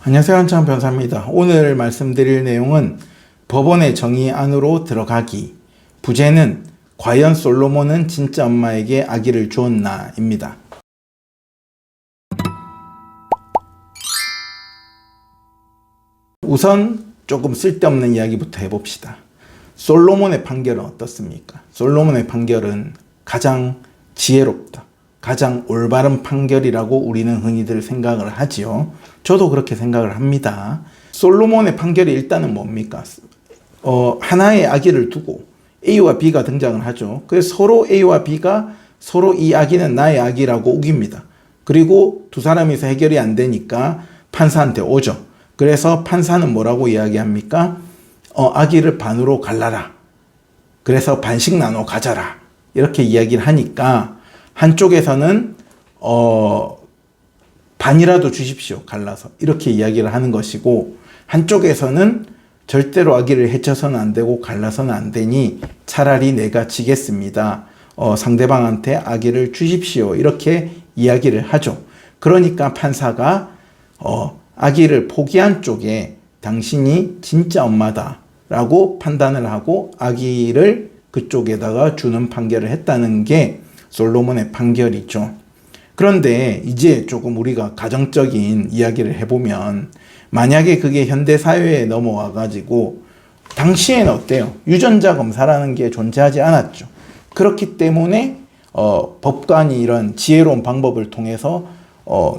안녕하세요. 한창 변호사입니다. 오늘 말씀드릴 내용은 법원의 정의 안으로 들어가기, 부제는 과연 솔로몬은 진짜 엄마에게 아기를 주었나 입니다. 우선 조금 쓸데없는 이야기부터 해봅시다. 솔로몬의 판결은 어떻습니까? 솔로몬의 판결은 가장 지혜롭다, 가장 올바른 판결이라고 우리는 흔히들 생각을 하지요. 저도 그렇게 생각을 합니다. 솔로몬의 판결이 일단은 뭡니까? 하나의 아기를 두고 A와 B가 등장을 하죠. 그래서 서로 A와 B가 서로 이 아기는 나의 아기라고 우깁니다. 그리고 두 사람이서 해결이 안 되니까 판사한테 오죠. 그래서 판사는 뭐라고 이야기합니까? 아기를 반으로 갈라라. 그래서 반씩 나눠 가져라. 이렇게 이야기를 하니까 한쪽에서는 반이라도 주십시오. 갈라서. 이렇게 이야기를 하는 것이고, 한쪽에서는 절대로 아기를 해쳐서는 안 되고 갈라서는 안 되니 차라리 내가 지겠습니다. 상대방한테 아기를 주십시오. 이렇게 이야기를 하죠. 그러니까 판사가 아기를 포기한 쪽에 당신이 진짜 엄마다 라고 판단을 하고 아기를 그쪽에다가 주는 판결을 했다는 게 솔로몬의 판결이죠. 그런데 이제 조금 우리가 가정적인 이야기를 해보면, 만약에 그게 현대사회에 넘어와 가지고 당시에는 어때요? 유전자 검사라는 게 존재하지 않았죠. 그렇기 때문에 법관이 이런 지혜로운 방법을 통해서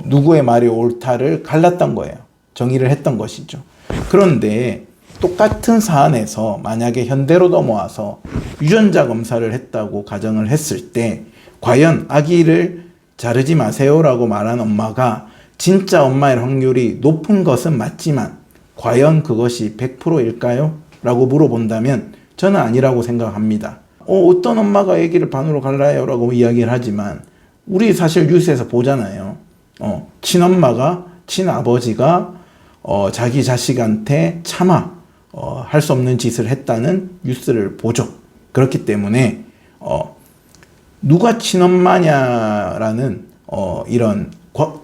누구의 말이 옳다를 갈랐던 거예요. 정의를 했던 것이죠. 그런데 똑같은 사안에서 만약에 현대로 넘어와서 유전자 검사를 했다고 가정을 했을 때, 과연 아기를 자르지 마세요라고 말한 엄마가 진짜 엄마일 확률이 높은 것은 맞지만 과연 그것이 100%일까요? 라고 물어본다면 저는 아니라고 생각합니다. 어떤 엄마가 아기를 반으로 갈라요? 라고 이야기를 하지만 우리 사실 뉴스에서 보잖아요. 친엄마가, 친아버지가 자기 자식한테 차마 할 수 없는 짓을 했다는 뉴스를 보죠. 그렇기 때문에 누가 친엄마냐라는 이런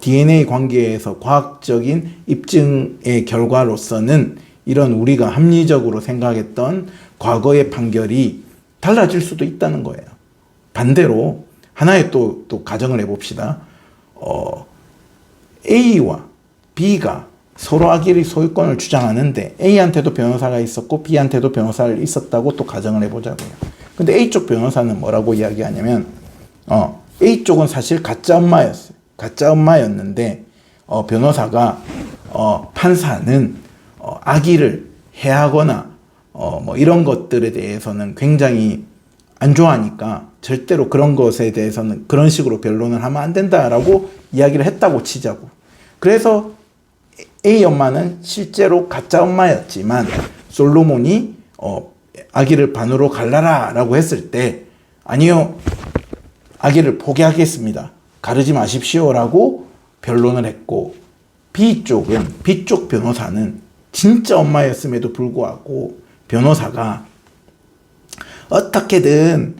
DNA 관계에서 과학적인 입증의 결과로서는 이런 우리가 합리적으로 생각했던 과거의 판결이 달라질 수도 있다는 거예요. 반대로 하나의 또 가정을 해봅시다. A와 B가 서로 아기의 소유권을 주장하는데 A한테도 변호사가 있었고 B한테도 변호사가 있었다고 또 가정을 해보자고요. 근데 A쪽 변호사는 뭐라고 이야기하냐면 A쪽은 사실 가짜 엄마였어요. 가짜 엄마였는데 변호사가 판사는 아기를 해하거나 뭐 이런 것들에 대해서는 굉장히 안 좋아하니까 절대로 그런 것에 대해서는 그런 식으로 변론을 하면 안 된다라고 이야기를 했다고 치자고. 그래서 A 엄마는 실제로 가짜 엄마였지만 솔로몬이 아기를 반으로 갈라라 라고 했을 때, 아니요, 아기를 포기하겠습니다, 가르지 마십시오 라고 변론을 했고, B쪽 변호사는 진짜 엄마였음에도 불구하고 변호사가 어떻게든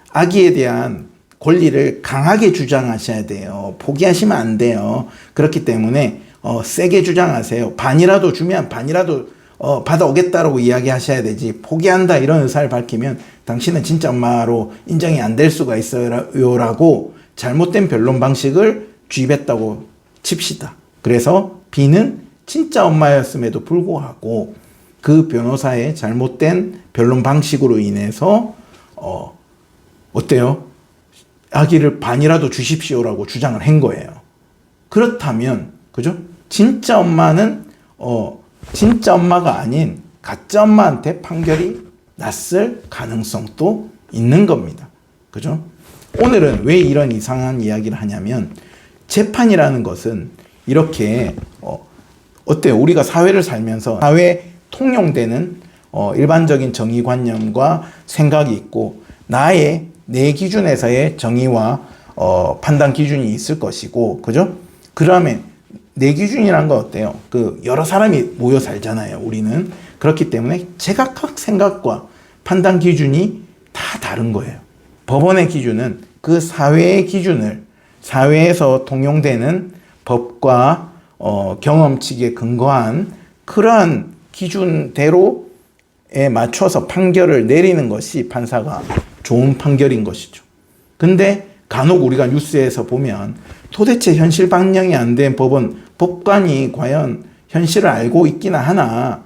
아기에 대한 권리를 강하게 주장하셔야 돼요. 포기하시면 안 돼요. 그렇기 때문에 세게 주장하세요. 반이라도 주면 반이라도 받아오겠다라고 이야기하셔야 되지, 포기한다 이런 의사를 밝히면 당신은 진짜 엄마로 인정이 안 될 수가 있어요 라고 잘못된 변론 방식을 주입했다고 칩시다. 그래서 B는 진짜 엄마였음에도 불구하고 그 변호사의 잘못된 변론 방식으로 인해서 어때요? 아기를 반이라도 주십시오라고 주장을 한 거예요. 그렇다면 그죠? 진짜 엄마는 진짜 엄마가 아닌 가짜 엄마한테 판결이 났을 가능성도 있는 겁니다. 그죠? 오늘은 왜 이런 이상한 이야기를 하냐면, 재판이라는 것은 이렇게 어때요? 우리가 사회를 살면서 사회에 통용되는 일반적인 정의관념과 생각이 있고, 내 기준에서의 정의와 판단 기준이 있을 것이고, 그죠? 그러면 내 기준이란 건 어때요? 여러 사람이 모여 살잖아요, 우리는. 그렇기 때문에 제각각 생각과 판단 기준이 다 다른 거예요. 법원의 기준은 그 사회의 기준을, 사회에서 통용되는 법과 경험칙에 근거한 그러한 기준대로에 맞춰서 판결을 내리는 것이 판사가 좋은 판결인 것이죠. 근데 간혹 우리가 뉴스에서 보면 도대체 현실 반영이 안 된 법관이 과연 현실을 알고 있기나 하나,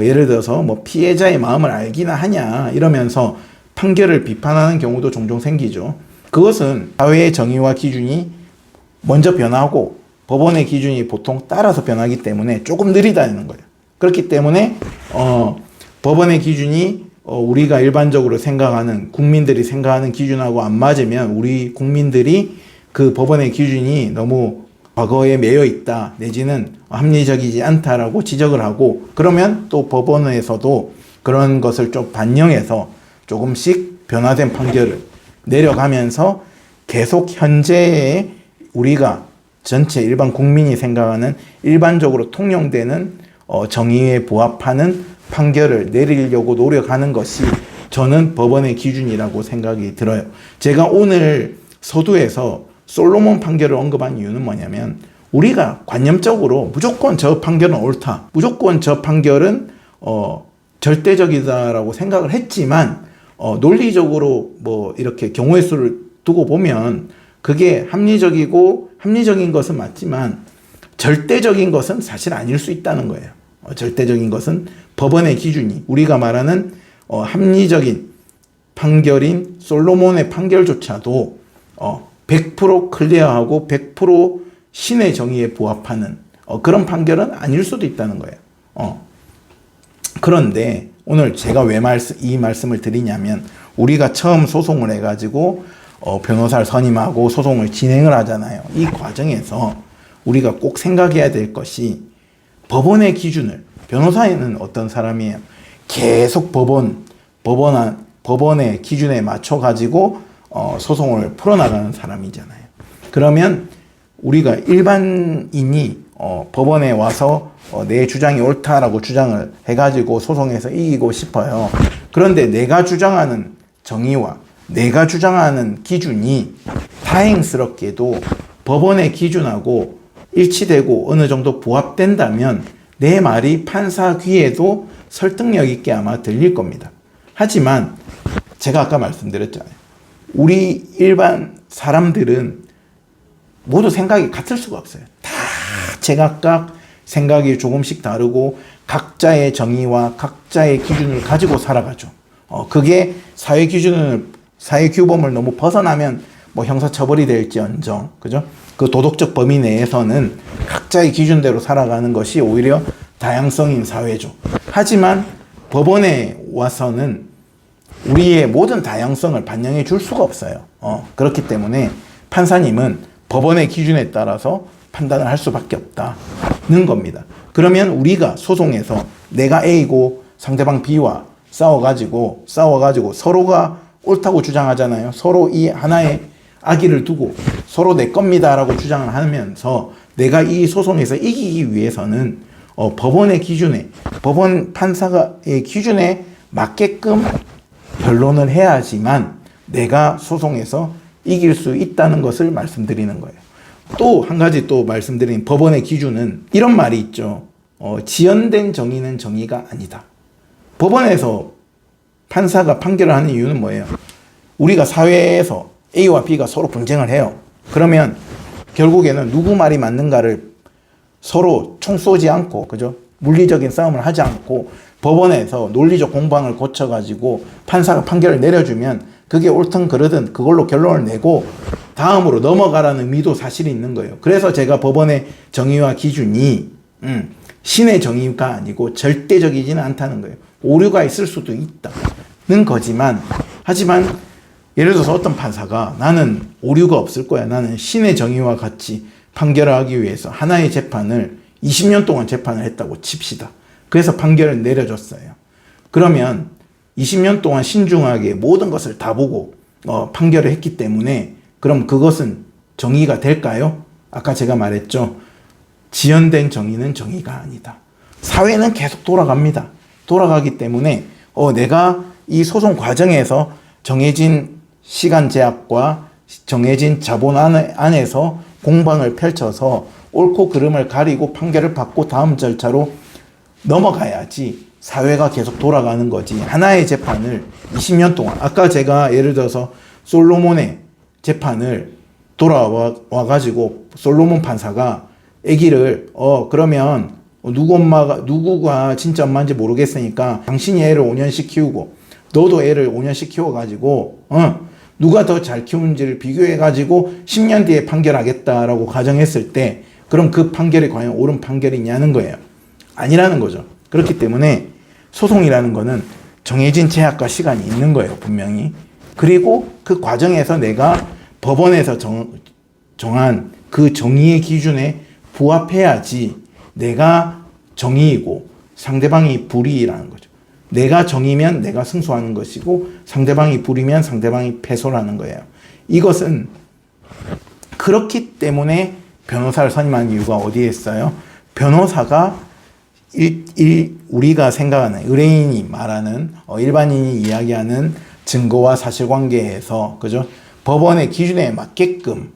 예를 들어서 피해자의 마음을 알기나 하냐, 이러면서 판결을 비판하는 경우도 종종 생기죠. 그것은 사회의 정의와 기준이 먼저 변하고 법원의 기준이 보통 따라서 변하기 때문에 조금 느리다는 거예요. 그렇기 때문에, 법원의 기준이 우리가 일반적으로 생각하는, 국민들이 생각하는 기준하고 안 맞으면 우리 국민들이 그 법원의 기준이 너무 과거에 매여 있다, 내지는 합리적이지 않다라고 지적을 하고, 그러면 또 법원에서도 그런 것을 좀 반영해서 조금씩 변화된 판결을 내려가면서 계속 현재의 우리가 전체 일반 국민이 생각하는 일반적으로 통용되는 정의에 부합하는 판결을 내리려고 노력하는 것이 저는 법원의 기준이라고 생각이 들어요. 제가 오늘 서두에서 솔로몬 판결을 언급한 이유는 뭐냐면, 우리가 관념적으로 무조건 저 판결은 옳다, 무조건 저 판결은 절대적이다라고 생각을 했지만, 논리적으로 이렇게 경우의 수를 두고 보면 그게 합리적인 것은 맞지만 절대적인 것은 사실 아닐 수 있다는 거예요. 절대적인 것은 법원의 기준이, 우리가 말하는 합리적인 판결인 솔로몬의 판결조차도 100% 클리어하고 100% 신의 정의에 부합하는 그런 판결은 아닐 수도 있다는 거예요. 그런데 오늘 제가 왜 이 말씀을 드리냐면, 우리가 처음 소송을 해가지고 변호사를 선임하고 소송을 진행을 하잖아요. 이 과정에서 우리가 꼭 생각해야 될 것이, 법원의 기준을, 변호사는 어떤 사람이에요? 계속 법원의 기준에 맞춰가지고 소송을 풀어나가는 사람이잖아요. 그러면 우리가 일반인이 법원에 와서 내 주장이 옳다라고 주장을 해가지고 소송에서 이기고 싶어요. 그런데 내가 주장하는 정의와 내가 주장하는 기준이 다행스럽게도 법원의 기준하고 일치되고 어느 정도 부합된다면 내 말이 판사 귀에도 설득력 있게 아마 들릴 겁니다. 하지만 제가 아까 말씀드렸잖아요. 우리 일반 사람들은 모두 생각이 같을 수가 없어요. 다 제각각 생각이 조금씩 다르고 각자의 정의와 각자의 기준을 가지고 살아가죠. 그게 사회 규범을 너무 벗어나면 형사처벌이 될지언정, 그죠? 그 도덕적 범위 내에서는 각자의 기준대로 살아가는 것이 오히려 다양성인 사회죠. 하지만 법원에 와서는 우리의 모든 다양성을 반영해 줄 수가 없어요. 그렇기 때문에 판사님은 법원의 기준에 따라서 판단을 할 수밖에 없다는 겁니다. 그러면 우리가 소송에서 내가 A고 상대방 B와 싸워가지고 서로가 옳다고 주장하잖아요. 서로 이 하나의 악의를 두고 서로 내 겁니다라고 주장을 하면서 내가 이 소송에서 이기기 위해서는 법원의 기준에, 법원 판사의 기준에 맞게끔 변론을 해야지만 내가 소송에서 이길 수 있다는 것을 말씀드리는 거예요. 또 한 가지 또 말씀드린 법원의 기준은 이런 말이 있죠. 지연된 정의는 정의가 아니다. 법원에서 판사가 판결을 하는 이유는 뭐예요? 우리가 사회에서 A와 B가 서로 분쟁을 해요. 그러면 결국에는 누구 말이 맞는가를 서로 총 쏘지 않고, 그죠? 물리적인 싸움을 하지 않고 법원에서 논리적 공방을 거쳐가지고 판사가 판결을 내려주면 그게 옳든 그르든 그걸로 결론을 내고 다음으로 넘어가라는 의미도 사실 있는 거예요. 그래서 제가 법원의 정의와 기준이 신의 정의가 아니고 절대적이지는 않다는 거예요. 오류가 있을 수도 있다는 거지만, 하지만 예를 들어서 어떤 판사가 나는 오류가 없을 거야, 나는 신의 정의와 같이 판결을 하기 위해서 하나의 재판을 20년 동안 재판을 했다고 칩시다. 그래서 판결을 내려줬어요. 그러면 20년 동안 신중하게 모든 것을 다 보고 판결을 했기 때문에 그럼 그것은 정의가 될까요? 아까 제가 말했죠. 지연된 정의는 정의가 아니다. 사회는 계속 돌아갑니다. 돌아가기 때문에 내가 이 소송 과정에서 정해진 시간 제약과 정해진 자본 안에서 공방을 펼쳐서 옳고 그름을 가리고 판결을 받고 다음 절차로 넘어가야지 사회가 계속 돌아가는 거지. 하나의 재판을 20년 동안, 아까 제가 예를 들어서 솔로몬의 재판을 돌아와가지고 솔로몬 판사가 아기를 그러면 누구가 진짜 엄마인지 모르겠으니까 당신이 애를 5년씩 키우고 너도 애를 5년씩 키워가지고 누가 더 잘 키우는지를 비교해가지고 10년 뒤에 판결하겠다라고 가정했을 때 그럼 그 판결이 과연 옳은 판결이냐는 거예요. 아니라는 거죠. 그렇기 때문에 소송이라는 거는 정해진 제약과 시간이 있는 거예요, 분명히. 그리고 그 과정에서 내가 법원에서 정한 그 정의의 기준에 부합해야지 내가 정의이고 상대방이 불이라는 거죠. 내가 정의면 내가 승소하는 것이고 상대방이 불이면 상대방이 패소라는 거예요. 이것은 그렇기 때문에 변호사를 선임한 이유가 어디에 있어요? 변호사가 우리가 생각하는 의뢰인이 말하는 일반인이 이야기하는 증거와 사실관계에서 그죠? 법원의 기준에 맞게끔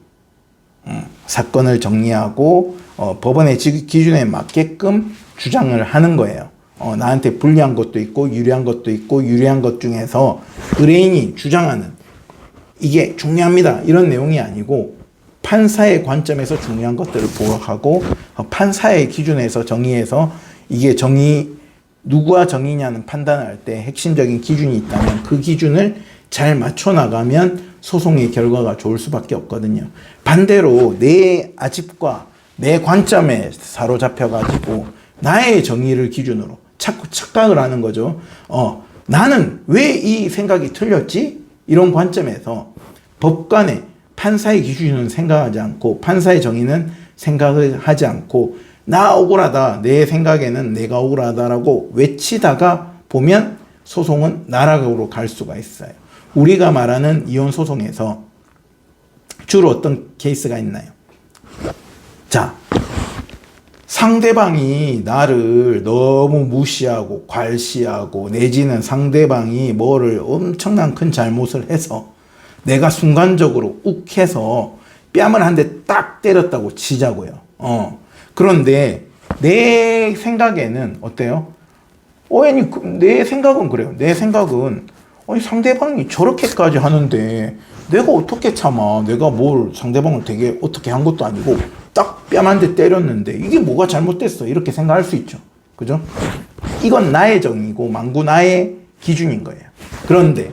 사건을 정리하고 법원의 기준에 맞게끔 주장을 하는 거예요. 나한테 불리한 것도 있고 유리한 것도 있고 유리한 것 중에서 의뢰인이 주장하는 이게 중요합니다 이런 내용이 아니고 판사의 관점에서 중요한 것들을 보호하고 판사의 기준에서 정의해서 이게 누구와 정의냐는 판단을 할 때 핵심적인 기준이 있다면 그 기준을 잘 맞춰 나가면 소송의 결과가 좋을 수밖에 없거든요. 반대로 내 아집과 내 관점에 사로잡혀가지고 나의 정의를 기준으로 자꾸 착각을 하는 거죠. 나는 왜 이 생각이 틀렸지? 이런 관점에서 법관의 판사의 기준은 생각하지 않고 판사의 정의는 생각을 하지 않고 나 억울하다, 내 생각에는 내가 억울하다라고 외치다가 보면 소송은 나락으로 갈 수가 있어요. 우리가 말하는 이혼 소송에서 주로 어떤 케이스가 있나요? 자, 상대방이 나를 너무 무시하고 괄시하고 내지는 상대방이 뭐를 엄청난 큰 잘못을 해서 내가 순간적으로 욱해서 뺨을 한 대 딱 때렸다고 치자고요. 그런데 내 생각에는 어때요? 아니, 내 생각은 그래요. 내 생각은 아니, 상대방이 저렇게까지 하는데 내가 어떻게 참아? 내가 뭘 상대방을 되게 어떻게 한 것도 아니고 딱 뺨 한 대 때렸는데 이게 뭐가 잘못됐어? 이렇게 생각할 수 있죠. 그죠? 이건 나의 정의고 만구 나의 기준인 거예요. 그런데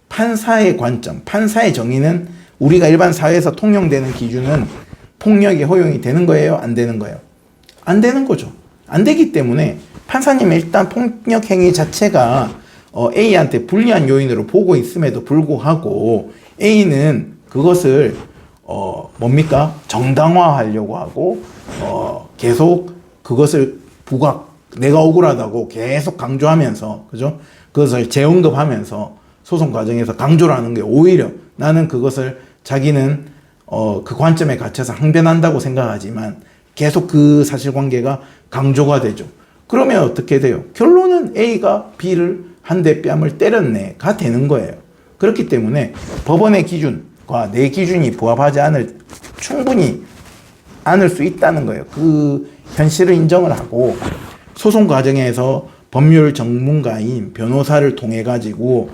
판사의 관점, 판사의 정의는 우리가 일반 사회에서 통용되는 기준은 폭력이 허용이 되는 거예요? 안 되는 거예요? 안 되는 거죠. 안 되기 때문에 판사님이 일단 폭력 행위 자체가 A한테 불리한 요인으로 보고 있음에도 불구하고 A는 그것을 뭡니까? 정당화하려고 하고 계속 그것을 내가 억울하다고 계속 강조하면서 그죠? 그것을 재언급하면서 소송 과정에서 강조를 하는 게 오히려 나는 그것을 자기는 그 관점에 갇혀서 항변한다고 생각하지만 계속 그 사실관계가 강조가 되죠. 그러면 어떻게 돼요? 결론은 A가 B를 한 대 뺨을 때렸네가 되는 거예요. 그렇기 때문에 법원의 기준과 내 기준이 부합하지 충분히 않을 수 있다는 거예요. 그 현실을 인정을 하고 소송 과정에서 법률 전문가인 변호사를 통해 가지고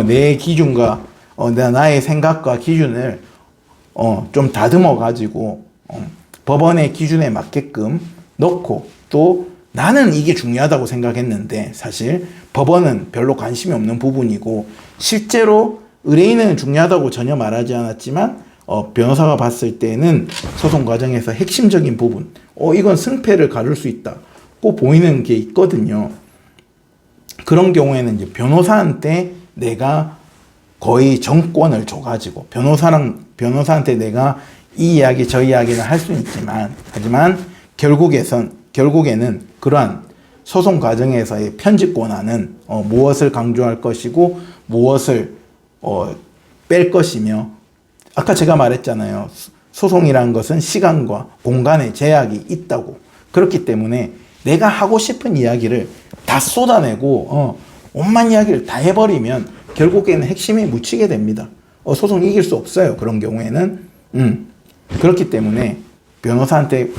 내 기준과 나의 생각과 기준을 좀 다듬어 가지고 법원의 기준에 맞게끔 넣고 또 나는 이게 중요하다고 생각했는데 사실 법원은 별로 관심이 없는 부분이고 실제로 의뢰인은 중요하다고 전혀 말하지 않았지만 변호사가 봤을 때는 소송 과정에서 핵심적인 부분 이건 승패를 가를 수 있다고 보이는 게 있거든요. 그런 경우에는 이제 변호사한테 내가 거의 정권을 줘가지고 변호사한테 내가 이 이야기 저 이야기는 할 수는 있지만 하지만 결국에는 그러한 소송 과정에서의 편집 권한은 무엇을 강조할 것이고 무엇을 뺄 것이며 아까 제가 말했잖아요. 소송이라는 것은 시간과 공간의 제약이 있다고. 그렇기 때문에 내가 하고 싶은 이야기를 다 쏟아내고 온갖 이야기를 다 해버리면 결국에는 핵심에 묻히게 됩니다. 소송 이길 수 없어요. 그런 경우에는. 그렇기 때문에 변호사한테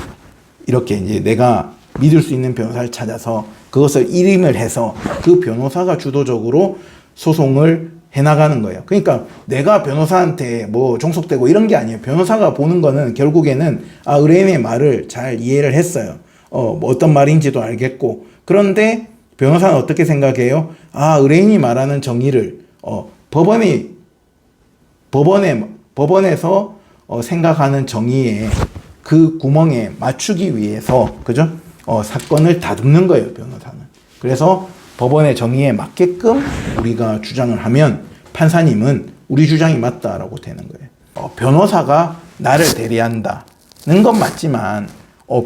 이렇게 이제 내가 믿을 수 있는 변호사를 찾아서 그것을 일임을 해서 그 변호사가 주도적으로 소송을 해나가는 거예요. 그러니까 내가 변호사한테 뭐 종속되고 이런 게 아니에요. 변호사가 보는 거는 결국에는 의뢰인의 말을 잘 이해를 했어요. 뭐 어떤 말인지도 알겠고. 그런데 변호사는 어떻게 생각해요? 의뢰인이 말하는 정의를 법원에서 생각하는 정의에 그 구멍에 맞추기 위해서 그죠? 사건을 다듬는 거예요, 변호사는. 그래서 법원의 정의에 맞게끔 우리가 주장을 하면 판사님은 우리 주장이 맞다라고 되는 거예요. 변호사가 나를 대리한다는 건 맞지만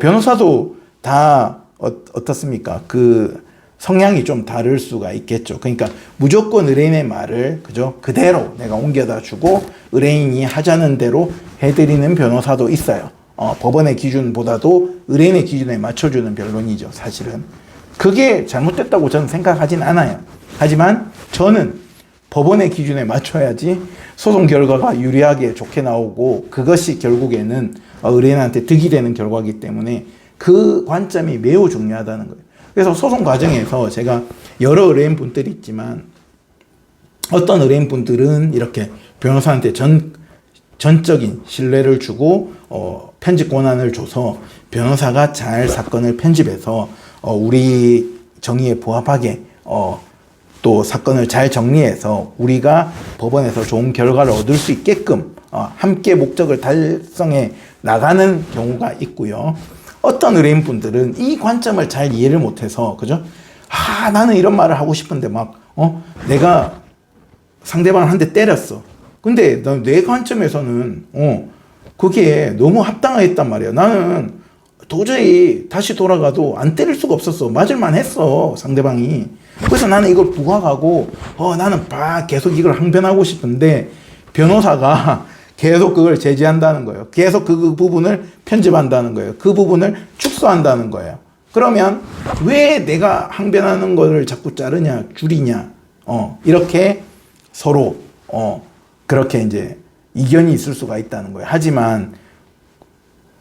변호사도 다 어떻습니까? 그 성향이 좀 다를 수가 있겠죠. 그러니까 무조건 의뢰인의 말을 그대로 내가 옮겨다 주고 의뢰인이 하자는 대로 해드리는 변호사도 있어요. 법원의 기준보다도 의뢰인의 기준에 맞춰주는 변론이죠, 사실은. 그게 잘못됐다고 저는 생각하진 않아요. 하지만 저는 법원의 기준에 맞춰야지 소송 결과가 유리하게 좋게 나오고 그것이 결국에는 의뢰인한테 득이 되는 결과이기 때문에 그 관점이 매우 중요하다는 거예요. 그래서 소송 과정에서 제가 여러 의뢰인 분들이 있지만 어떤 의뢰인 분들은 이렇게 변호사한테 전적인 신뢰를 주고 편집 권한을 줘서 변호사가 잘 사건을 편집해서 우리 정의에 부합하게 또 사건을 잘 정리해서 우리가 법원에서 좋은 결과를 얻을 수 있게끔 함께 목적을 달성해 나가는 경우가 있고요. 어떤 의뢰인 분들은 이 관점을 잘 이해를 못해서 나는 이런 말을 하고 싶은데 내가 상대방을 한 대 때렸어. 근데 내 관점에서는 그게 너무 합당했단 말이야. 나는 도저히 다시 돌아가도 안 때릴 수가 없었어. 맞을만 했어, 상대방이. 그래서 나는 이걸 부각하고 나는 계속 이걸 항변하고 싶은데 변호사가 계속 그걸 제지한다는 거예요. 계속 그 부분을 편집한다는 거예요. 그 부분을 축소한다는 거예요. 그러면 왜 내가 항변하는 거를 자꾸 자르냐, 줄이냐, 이렇게 서로 그렇게 이제 이견이 있을 수가 있다는 거예요. 하지만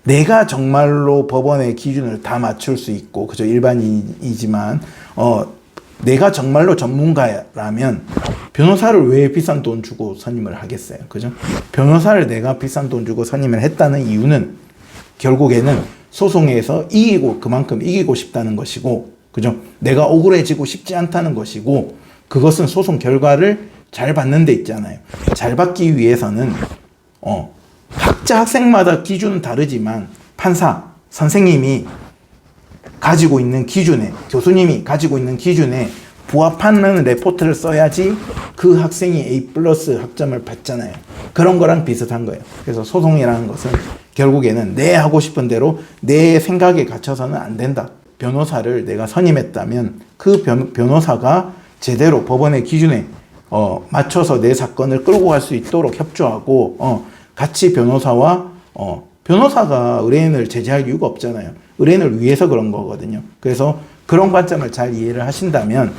내가 정말로 법원의 기준을 다 맞출 수 있고, 일반인이지만, 내가 정말로 전문가라면 변호사를 왜 비싼 돈 주고 선임을 하겠어요? 그죠? 변호사를 내가 비싼 돈 주고 선임을 했다는 이유는 결국에는 소송에서 그만큼 이기고 싶다는 것이고, 그죠? 내가 억울해지고 싶지 않다는 것이고, 그것은 소송 결과를 잘 받는 데 있잖아요. 잘 받기 위해서는, 각자 학생마다 기준은 다르지만 판사, 선생님이 가지고 있는 기준에, 교수님이 가지고 있는 기준에 부합하는 레포트를 써야지 그 학생이 A+ 학점을 받잖아요. 그런 거랑 비슷한 거예요. 그래서 소송이라는 것은 결국에는 내 하고 싶은 대로 내 생각에 갇혀서는 안 된다. 변호사를 내가 선임했다면 그 변호사가 제대로 법원의 기준에 맞춰서 내 사건을 끌고 갈 수 있도록 협조하고 같이 변호사가 의뢰인을 제재할 이유가 없잖아요. 의뢰인을 위해서 그런 거거든요. 그래서 그런 관점을 잘 이해를 하신다면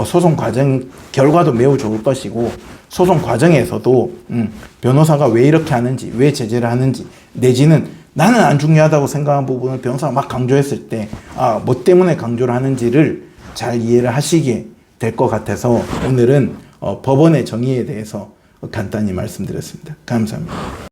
소송 과정 결과도 매우 좋을 것이고, 소송 과정에서도 변호사가 왜 이렇게 하는지, 왜 제재를 하는지, 내지는 나는 안 중요하다고 생각한 부분을 변호사가 막 강조했을 때 뭐 때문에 강조를 하는지를 잘 이해를 하시게 될 것 같아서 오늘은 법원의 정의에 대해서 간단히 말씀드렸습니다. 감사합니다.